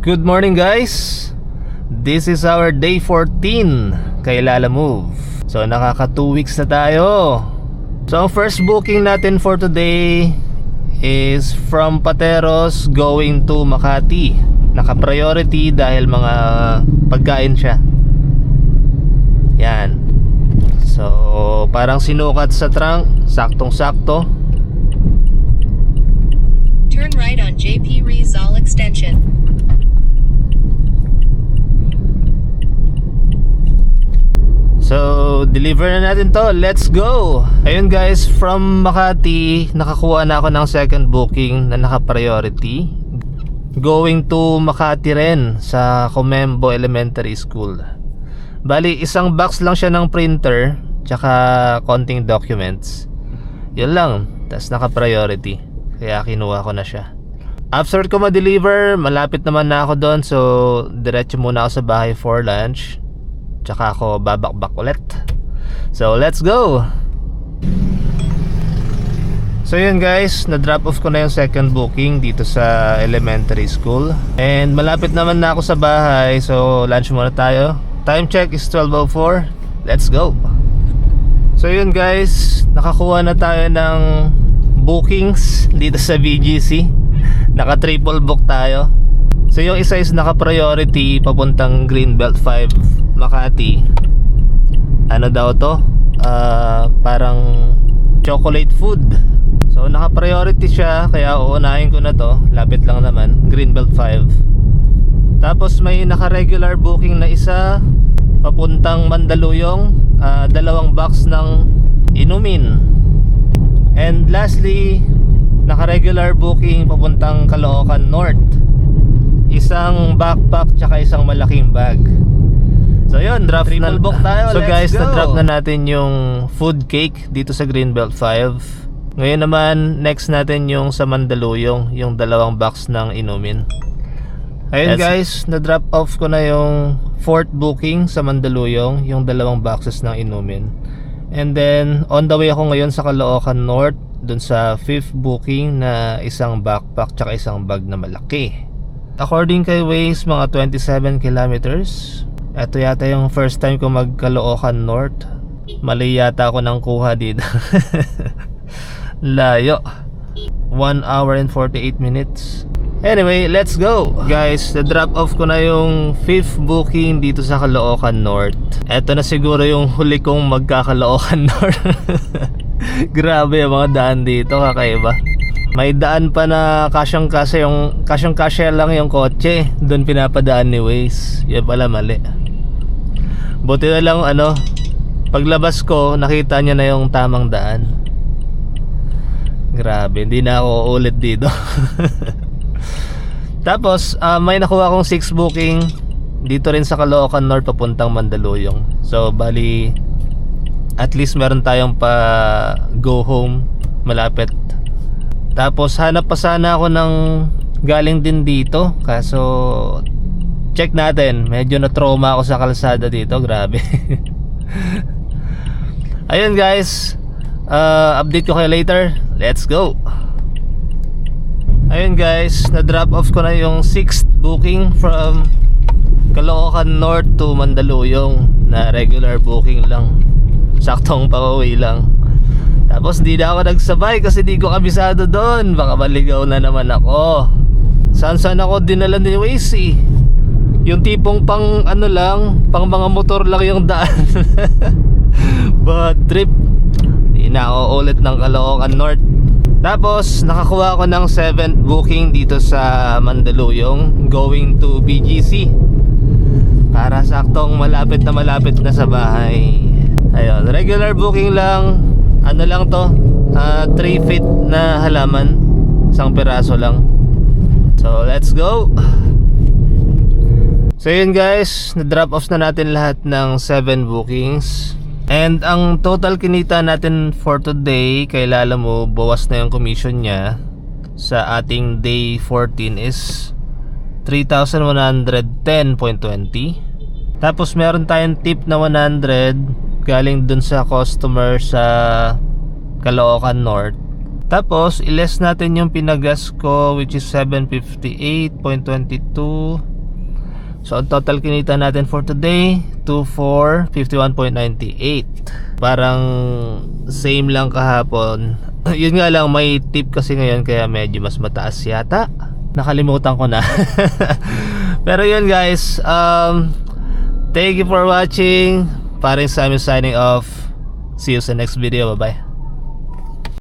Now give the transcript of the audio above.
Good morning guys. This is our day 14 kay Lalamove. So nakaka 2 weeks na tayo. So ang first booking natin for today is from Pateros going to Makati. Naka-priority dahil mga pagkain siya. Yan. So parang sinukat sa trunk, saktong-sakto. Turn right on JP Rizal Extension. So, deliver na natin to. Let's go! Ayun guys, from Makati, nakakuha na ako ng second booking na naka-priority. Going to Makati rin sa Comembo Elementary School. Bali, isang box lang siya ng printer, tsaka konting documents. Yun lang, tas naka-priority. Kaya kinuha ko na siya. After ko ma-deliver, malapit naman na ako doon. So, diretso muna ako sa bahay for lunch. Tsaka ako babakbak ulit. So let's go. So yun guys, na-drop off ko na yung second booking dito sa elementary school. And malapit naman na ako sa bahay. So lunch muna tayo. Time check is 12:04. Let's go. So yun guys, nakakuha na tayo ng bookings dito sa BGC. Naka-triple book tayo. So yung isa is naka-priority papuntang Greenbelt 5 Makati. Ano daw to? Parang chocolate food. So naka-priority siya, kaya uunahin ko na to. Lapit lang naman, Greenbelt 5. Tapos may naka-regular booking na isa papuntang Mandaluyong, 2 box ng inumin. And lastly, naka-regular booking papuntang Caloocan North, isang backpack tsaka isang malaking bag. So yun, triple book tayo. So guys, na-drop na natin yung food cake dito sa Greenbelt 5. Ngayon naman, next natin yung sa Mandaluyong, yung 2 box ng inumin. Ayun guys, na-drop off ko na yung 4th booking sa Mandaluyong, yung 2 boxes ng inumin. And then, on the way ako ngayon sa Caloocan North, dun sa 5th booking na isang backpack tsaka isang bag na malaki. According kay Waze, mga 27 kilometers. Ito yata yung first time ko mag-Caloocan North. Mali yata ako nang kuha dito. Layo. 1 hour and 48 minutes. Anyway, let's go. Guys, na-drop off ko na yung 5th booking dito sa Caloocan North. Ito na siguro yung huli kong magka-Caloocan North. Grabe yung mga daan dito, kakaiba. May daan pa na kasyang-kasya lang yung kotse. Doon pinapadaan ni Waze. Yan pala mali. Buti na lang paglabas ko nakita niya na yung tamang daan. Grabe, hindi na ako ulit dito. Tapos may nakuha akong 6 booking dito rin sa Caloocan North papuntang Mandaluyong. So bali, at least meron tayong pa go home malapit. Tapos hanap pa sana ako ng galing din dito, kaso check natin, medyo na trauma ako sa kalsada dito. Grabe. Ayun guys, update ko kayo later. Let's go. Ayun guys, na drop off ko na yung 6th booking from Caloocan North to Mandaluyong, na regular booking lang, saktong pauwi lang. Tapos di na ako nagsabay kasi di ko kabisado doon. Baka maligaw na naman ako. Saan ako dinala ni Waze. Yung tipong pang pang mga motor lang yung daan. Bad trip. Di na ako ulit ng Caloocan North. Tapos nakakuha ako ng 7th booking dito sa Mandaluyong, going to BGC, para saktong malapit na sa bahay. Ayun, regular booking lang. Ano lang to, 3 feet na halaman, isang piraso lang. So let's go. So yun guys, na-drop off na natin lahat ng 7 bookings. And ang total kinita natin for today kay Lalamove, bawas na yung commission niya sa ating day 14 is 3,110.20. Tapos meron tayong tip na 100 galing dun sa customer sa Caloocan North. Tapos, i-less natin yung pinagas ko, which is 758.22. So ang total kinita natin for today 2451.98. Parang same lang kahapon. Yun nga lang, may tip kasi ngayon kaya medyo mas mataas yata. Nakalimutan ko na. Pero yun guys, thank you for watching. Paring Sammy signing off. See you sa next video. Bye bye.